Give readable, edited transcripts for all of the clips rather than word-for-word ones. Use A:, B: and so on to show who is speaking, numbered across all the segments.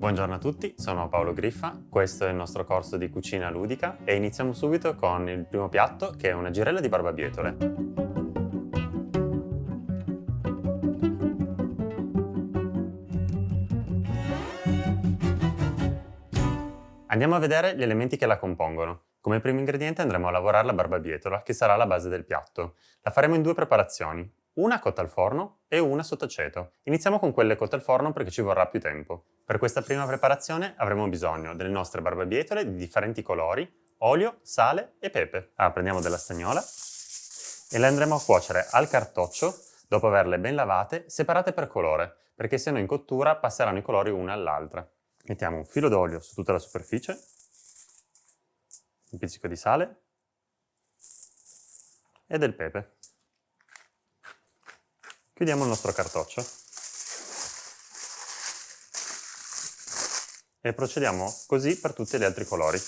A: Buongiorno a tutti, sono Paolo Griffa, questo è il nostro corso di cucina ludica e iniziamo subito con il primo piatto che è una girella di barbabietole. Andiamo a vedere gli elementi che la compongono. Come primo ingrediente andremo a lavorare la barbabietola, che sarà la base del piatto. La faremo in due preparazioni, una cotta al forno e una sott'aceto. Iniziamo con quelle cotte al forno perché ci vorrà più tempo. Per questa prima preparazione avremo bisogno delle nostre barbabietole di differenti colori, olio, sale e pepe. Prendiamo della stagnola e le andremo a cuocere al cartoccio dopo averle ben lavate, separate per colore, perché se no in cottura passeranno i colori una all'altra. Mettiamo un filo d'olio su tutta la superficie, un pizzico di sale e del pepe. Chiudiamo il nostro cartoccio e procediamo così per tutti gli altri colori.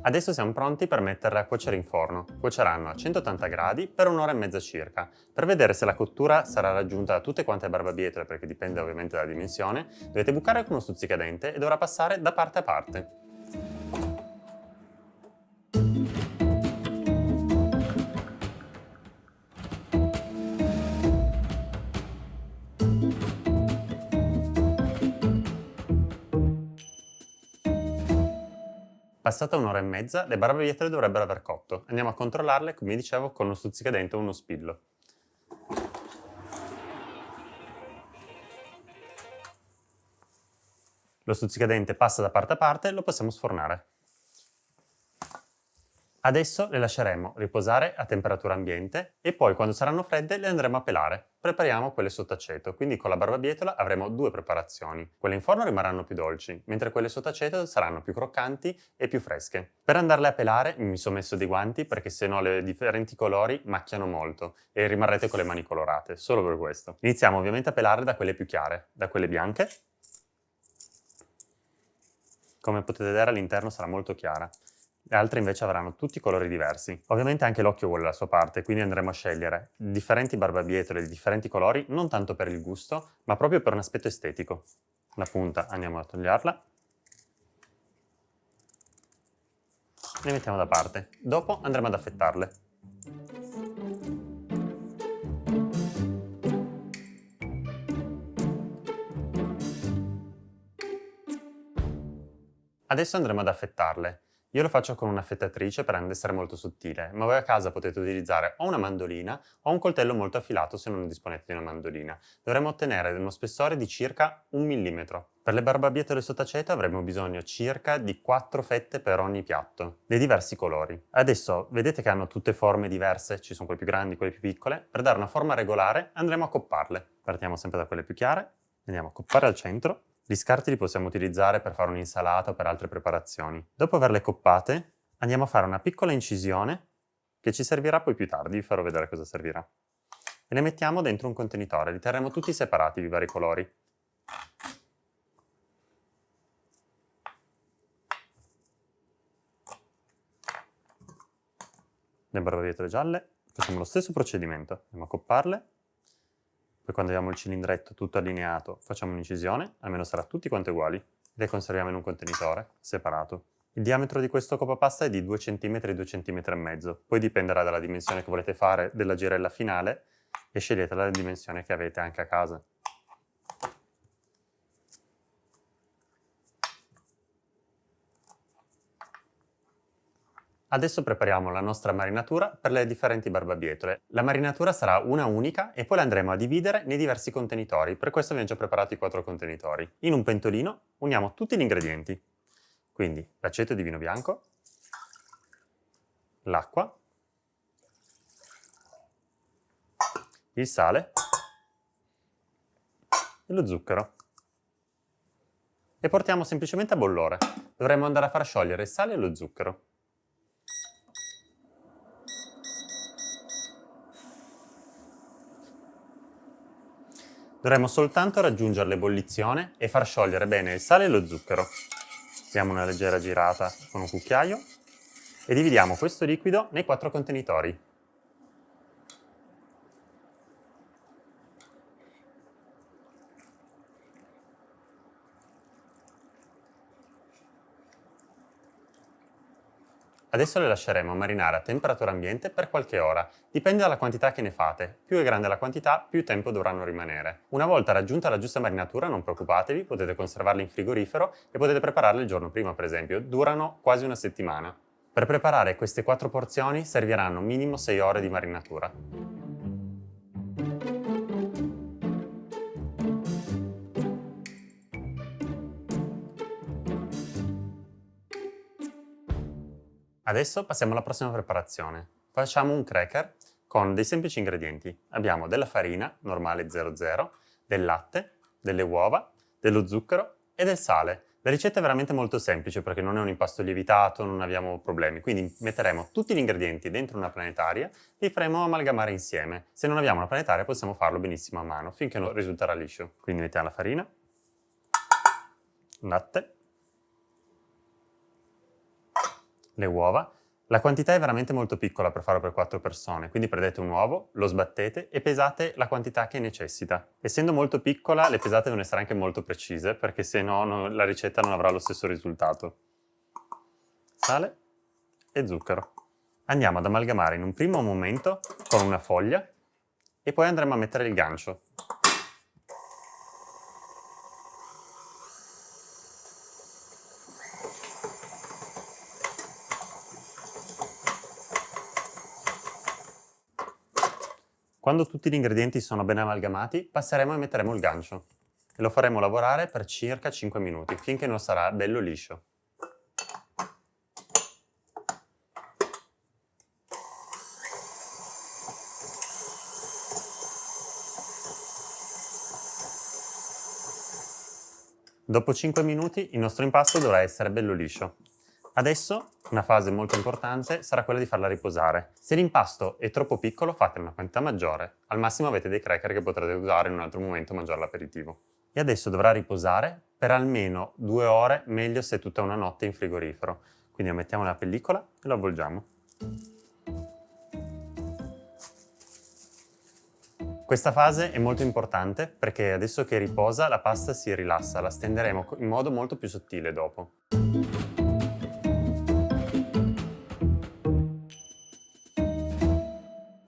A: Adesso siamo pronti per metterle a cuocere in forno. Cuoceranno a 180 gradi per un'ora e mezza circa. Per vedere se la cottura sarà raggiunta da tutte quante le barbabietole, perché dipende ovviamente dalla dimensione, dovete bucare con uno stuzzicadente e dovrà passare da parte a parte. Passata un'ora e mezza, le barbabietole dovrebbero aver cotto. Andiamo a controllarle, come dicevo, con uno stuzzicadente o uno spillo. Lo stuzzicadente passa da parte a parte e lo possiamo sfornare. Adesso le lasceremo riposare a temperatura ambiente e poi quando saranno fredde le andremo a pelare. Prepariamo quelle sott'aceto, quindi con la barbabietola avremo due preparazioni. Quelle in forno rimarranno più dolci, mentre quelle sott'aceto saranno più croccanti e più fresche. Per andarle a pelare mi sono messo dei guanti perché sennò le differenti colori macchiano molto e rimarrete con le mani colorate, solo per questo. Iniziamo ovviamente a pelare da quelle più chiare, da quelle bianche. Come potete vedere all'interno sarà molto chiara. Le altre invece avranno tutti colori diversi. Ovviamente anche l'occhio vuole la sua parte, quindi andremo a scegliere differenti barbabietole di differenti colori, non tanto per il gusto, ma proprio per un aspetto estetico. La punta andiamo a toglierla. Le mettiamo da parte. Dopo andremo ad affettarle. Adesso andremo ad affettarle. Io lo faccio con un'affettatrice per essere molto sottile, ma voi a casa potete utilizzare o una mandolina o un coltello molto affilato se non disponete di una mandolina. Dovremo ottenere uno spessore di circa 1 millimetro. Per le barbabietole sott'aceto avremo bisogno circa di 4 fette per ogni piatto, dei diversi colori. Adesso vedete che hanno tutte forme diverse, ci sono quelle più grandi, quelle più piccole. Per dare una forma regolare andremo a copparle. Partiamo sempre da quelle più chiare, andiamo a coppare al centro. Gli scarti li possiamo utilizzare per fare un'insalata o per altre preparazioni. Dopo averle coppate, andiamo a fare una piccola incisione che ci servirà poi più tardi, vi farò vedere cosa servirà. E le mettiamo dentro un contenitore, li terremo tutti separati i vari colori. Le barbabietole gialle, facciamo lo stesso procedimento, andiamo a copparle. Poi quando abbiamo il cilindretto tutto allineato facciamo un'incisione, almeno sarà tutti quanti uguali, le conserviamo in un contenitore separato. Il diametro di questo coppapasta è di 2 cm, 2 cm e mezzo, poi dipenderà dalla dimensione che volete fare della girella finale e scegliete la dimensione che avete anche a casa. Adesso prepariamo la nostra marinatura per le differenti barbabietole. La marinatura sarà una unica e poi la andremo a dividere nei diversi contenitori. Per questo abbiamo già preparato i 4 contenitori. In un pentolino uniamo tutti gli ingredienti. Quindi l'aceto di vino bianco, l'acqua, il sale e lo zucchero. E portiamo semplicemente a bollore. Dovremmo andare a far sciogliere il sale e lo zucchero. Dovremo soltanto raggiungere l'ebollizione e far sciogliere bene il sale e lo zucchero. Diamo una leggera girata con un cucchiaio e dividiamo questo liquido nei 4 contenitori. Adesso le lasceremo marinare a temperatura ambiente per qualche ora, dipende dalla quantità che ne fate. Più è grande la quantità, più tempo dovranno rimanere. Una volta raggiunta la giusta marinatura, non preoccupatevi, potete conservarle in frigorifero e potete prepararle il giorno prima, per esempio. Durano quasi una settimana. Per preparare queste 4 porzioni serviranno minimo 6 ore di marinatura. Adesso passiamo alla prossima preparazione. Facciamo un cracker con dei semplici ingredienti. Abbiamo della farina, normale 00, del latte, delle uova, dello zucchero e del sale. La ricetta è veramente molto semplice perché non è un impasto lievitato, non abbiamo problemi. Quindi metteremo tutti gli ingredienti dentro una planetaria e li faremo amalgamare insieme. Se non abbiamo una planetaria possiamo farlo benissimo a mano finché non risulterà liscio. Quindi mettiamo la farina, latte, le uova. La quantità è veramente molto piccola per farlo per 4 persone, quindi prendete un uovo, lo sbattete e pesate la quantità che necessita. Essendo molto piccola, le pesate devono essere anche molto precise, perché se no la ricetta non avrà lo stesso risultato. Sale e zucchero. Andiamo ad amalgamare in un primo momento con una foglia e poi andremo a mettere il gancio. Quando tutti gli ingredienti sono ben amalgamati, passeremo e metteremo il gancio e lo faremo lavorare per circa 5 minuti, finché non sarà bello liscio. Dopo 5 minuti il nostro impasto dovrà essere bello liscio. Adesso una fase molto importante sarà quella di farla riposare. Se l'impasto è troppo piccolo fate una quantità maggiore, al massimo avete dei cracker che potrete usare in un altro momento e mangiare all'aperitivo. E adesso dovrà riposare per almeno 2 ore, meglio se è tutta una notte in frigorifero. Quindi mettiamo la pellicola e lo avvolgiamo. Questa fase è molto importante perché adesso che riposa la pasta si rilassa, la stenderemo in modo molto più sottile dopo.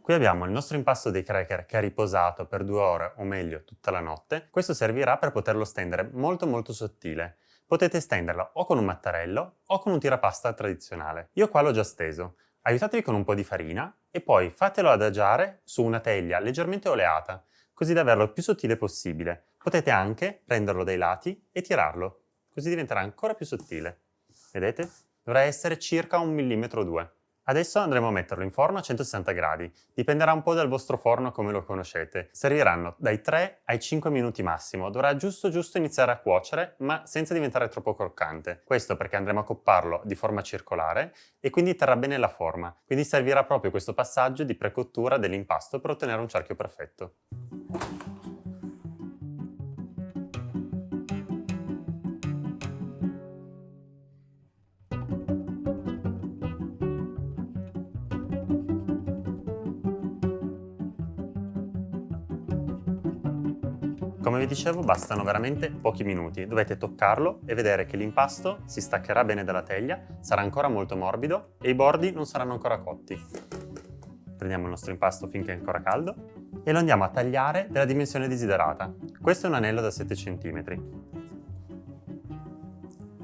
A: Qui abbiamo il nostro impasto dei cracker che ha riposato per 2 ore o meglio tutta la notte. Questo servirà per poterlo stendere molto sottile. Potete stenderlo o con un mattarello o con un tirapasta tradizionale. Io qua l'ho già steso. Aiutatevi con un po' di farina e poi fatelo adagiare su una teglia leggermente oleata, così da averlo il più sottile possibile. Potete anche prenderlo dai lati e tirarlo, così diventerà ancora più sottile. Vedete? Dovrà essere circa 1 millimetro o 2. Adesso andremo a metterlo in forno a 160 gradi. Dipenderà un po' dal vostro forno come lo conoscete. Serviranno dai 3 ai 5 minuti massimo. Dovrà giusto iniziare a cuocere, ma senza diventare troppo croccante. Questo perché andremo a copparlo di forma circolare e quindi terrà bene la forma. Quindi servirà proprio questo passaggio di precottura dell'impasto per ottenere un cerchio perfetto. Come vi dicevo, bastano veramente pochi minuti. Dovete toccarlo e vedere che l'impasto si staccherà bene dalla teglia, sarà ancora molto morbido e i bordi non saranno ancora cotti. Prendiamo il nostro impasto finché è ancora caldo e lo andiamo a tagliare della dimensione desiderata. Questo è un anello da 7 cm.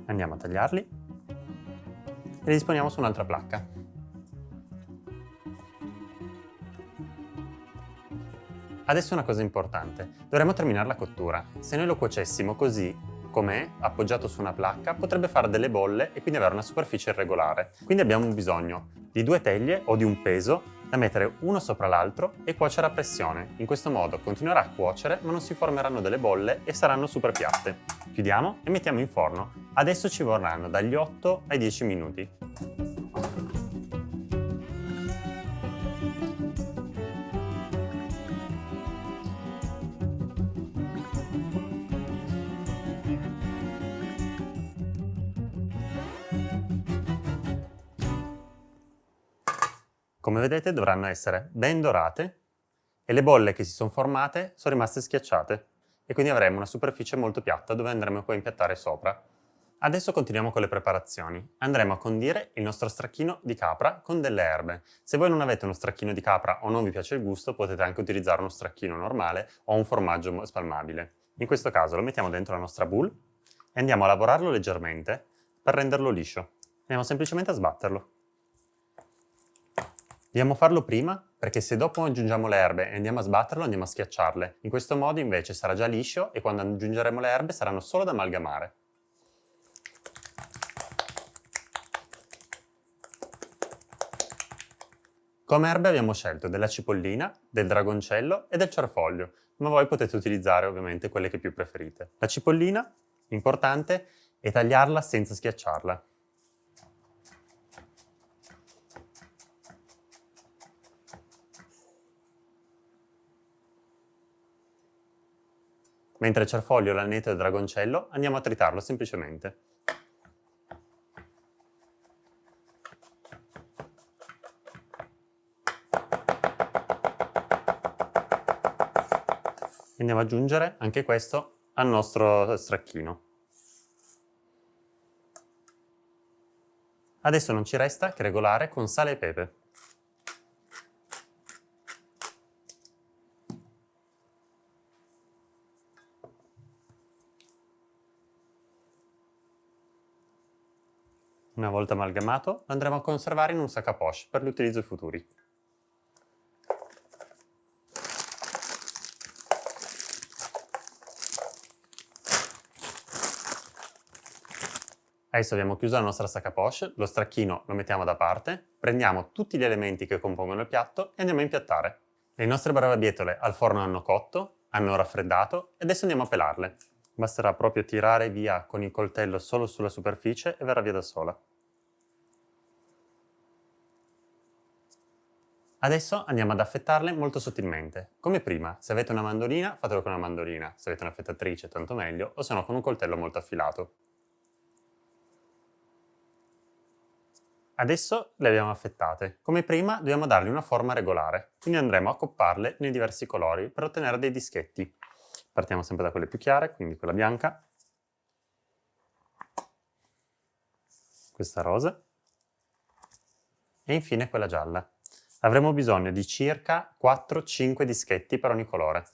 A: Andiamo a tagliarli e li disponiamo su un'altra placca. Adesso una cosa importante, dovremo terminare la cottura. Se noi lo cuocessimo così, com'è, appoggiato su una placca, potrebbe fare delle bolle e quindi avere una superficie irregolare. Quindi abbiamo bisogno di 2 teglie o di un peso da mettere uno sopra l'altro e cuocere a pressione. In questo modo continuerà a cuocere ma non si formeranno delle bolle e saranno super piatte. Chiudiamo e mettiamo in forno. Adesso ci vorranno dagli 8 ai 10 minuti. Come vedete dovranno essere ben dorate e le bolle che si sono formate sono rimaste schiacciate e quindi avremo una superficie molto piatta dove andremo poi a impiattare sopra. Adesso continuiamo con le preparazioni. Andremo a condire il nostro stracchino di capra con delle erbe. Se voi non avete uno stracchino di capra o non vi piace il gusto, potete anche utilizzare uno stracchino normale o un formaggio spalmabile. In questo caso lo mettiamo dentro la nostra boule e andiamo a lavorarlo leggermente per renderlo liscio. Andiamo semplicemente a sbatterlo. Dobbiamo farlo prima perché se dopo aggiungiamo le erbe e andiamo a sbatterlo andiamo a schiacciarle. In questo modo invece sarà già liscio e quando aggiungeremo le erbe saranno solo da amalgamare. Come erbe abbiamo scelto della cipollina, del dragoncello e del cerfoglio, ma voi potete utilizzare ovviamente quelle che più preferite. La cipollina, importante, è tagliarla senza schiacciarla. Mentre il cerfoglio, l'aneto e il dragoncello andiamo a tritarlo semplicemente. Andiamo ad aggiungere anche questo al nostro stracchino. Adesso non ci resta che regolare con sale e pepe. Una volta amalgamato, lo andremo a conservare in un sac à poche per l'utilizzo futuri. Adesso abbiamo chiuso la nostra sac à poche, lo stracchino lo mettiamo da parte, prendiamo tutti gli elementi che compongono il piatto e andiamo a impiattare. Le nostre barbabietole al forno hanno cotto, hanno raffreddato e adesso andiamo a pelarle. Basterà proprio tirare via con il coltello solo sulla superficie e verrà via da sola. Adesso andiamo ad affettarle molto sottilmente. Come prima, se avete una mandolina, fatelo con una mandolina, se avete un'affettatrice tanto meglio, o se no con un coltello molto affilato. Adesso le abbiamo affettate. Come prima dobbiamo dargli una forma regolare, quindi andremo a accopparle nei diversi colori per ottenere dei dischetti. Partiamo sempre da quelle più chiare, quindi quella bianca, questa rosa e infine quella gialla. Avremo bisogno di circa 4-5 dischetti per ogni colore.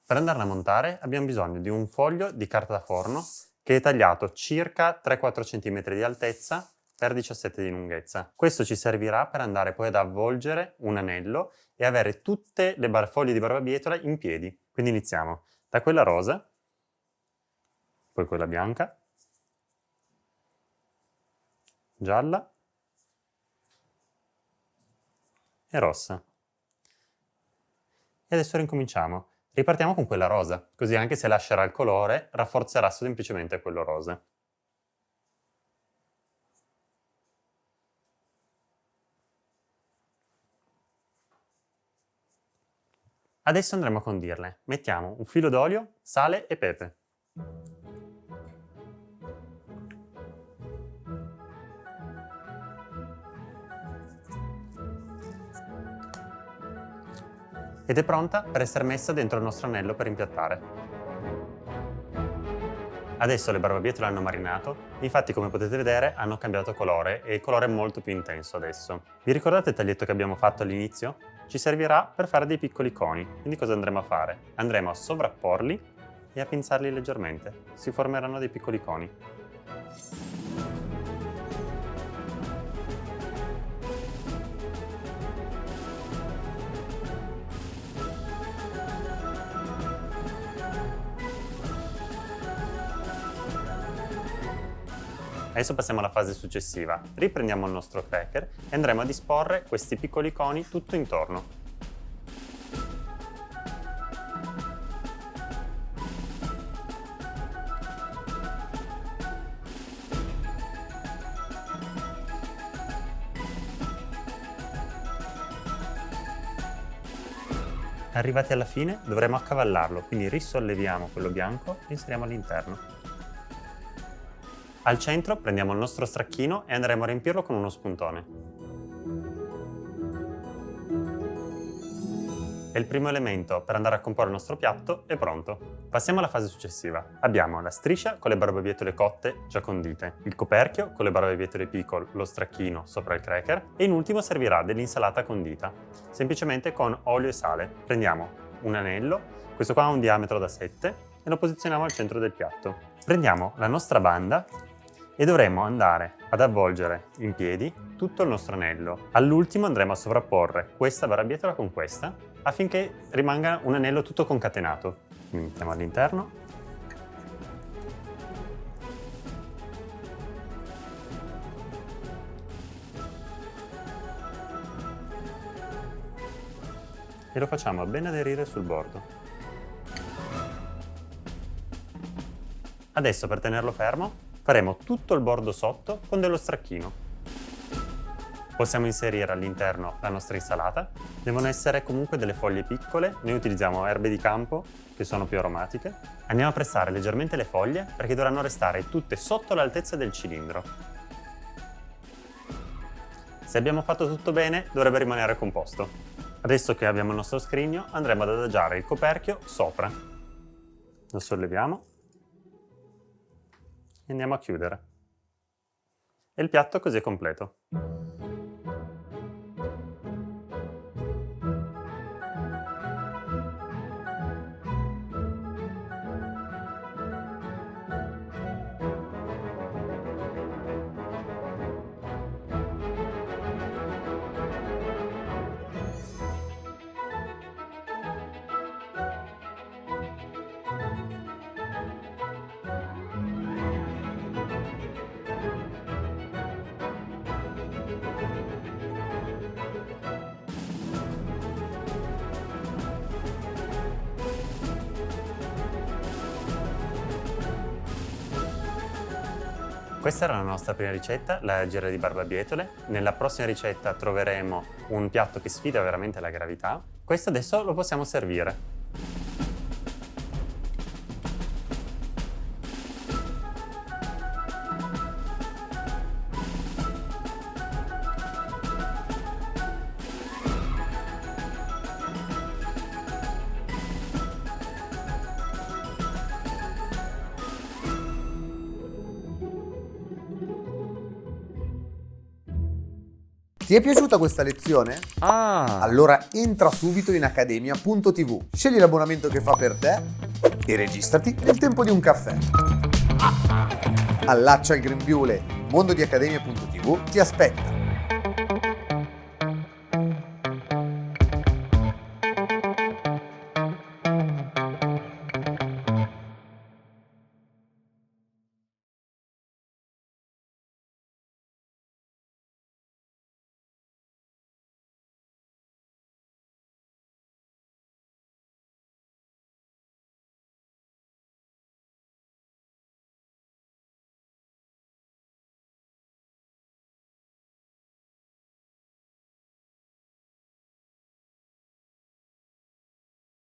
A: Per andarla a montare abbiamo bisogno di un foglio di carta da forno che è tagliato circa 3-4 cm di altezza per 17 di lunghezza. Questo ci servirà per andare poi ad avvolgere un anello e avere tutte le foglie di barbabietola in piedi. Quindi iniziamo da quella rosa, poi quella bianca, gialla e rossa. E adesso ricominciamo. Ripartiamo con quella rosa, così anche se lascerà il colore, rafforzerà semplicemente quello rosa. Adesso andremo a condirle. Mettiamo un filo d'olio, sale e pepe. Ed è pronta per essere messa dentro il nostro anello per impiattare. Adesso le barbabietole hanno marinato, infatti come potete vedere hanno cambiato colore e il colore è molto più intenso adesso. Vi ricordate il taglietto che abbiamo fatto all'inizio? Ci servirà per fare dei piccoli coni, quindi cosa andremo a fare? Andremo a sovrapporli e a pinzarli leggermente. Si formeranno dei piccoli coni. Adesso passiamo alla fase successiva. Riprendiamo il nostro cracker e andremo a disporre questi piccoli coni tutto intorno. Arrivati alla fine dovremo accavallarlo, quindi risolleviamo quello bianco e inseriamo all'interno. Al centro prendiamo il nostro stracchino e andremo a riempirlo con uno spuntone. E il primo elemento per andare a comporre il nostro piatto è pronto. Passiamo alla fase successiva. Abbiamo la striscia con le barbabietole cotte già condite, il coperchio con le barbabietole piccole, lo stracchino sopra il cracker e in ultimo servirà dell'insalata condita, semplicemente con olio e sale. Prendiamo un anello, questo qua ha un diametro da 7 e lo posizioniamo al centro del piatto. Prendiamo la nostra banda e dovremo andare ad avvolgere in piedi tutto il nostro anello. All'ultimo andremo a sovrapporre questa barbabietola con questa affinché rimanga un anello tutto concatenato. Quindi mettiamo all'interno. E lo facciamo ben aderire sul bordo. Adesso per tenerlo fermo faremo tutto il bordo sotto con dello stracchino. Possiamo inserire all'interno la nostra insalata. Devono essere comunque delle foglie piccole, noi utilizziamo erbe di campo che sono più aromatiche. Andiamo a pressare leggermente le foglie perché dovranno restare tutte sotto l'altezza del cilindro. Se abbiamo fatto tutto bene dovrebbe rimanere composto. Adesso che abbiamo il nostro scrigno andremo ad adagiare il coperchio sopra. Lo solleviamo e andiamo a chiudere. E il piatto così è completo. Questa era la nostra prima ricetta, la gira di barbabietole. Nella prossima ricetta troveremo un piatto che sfida veramente la gravità. Questo adesso lo possiamo servire.
B: Ti è piaciuta questa lezione? Allora entra subito in accademia.tv, scegli l'abbonamento che fa per te e registrati nel tempo di un caffè. Allaccia il grembiule, mondo di accademia.tv ti aspetta.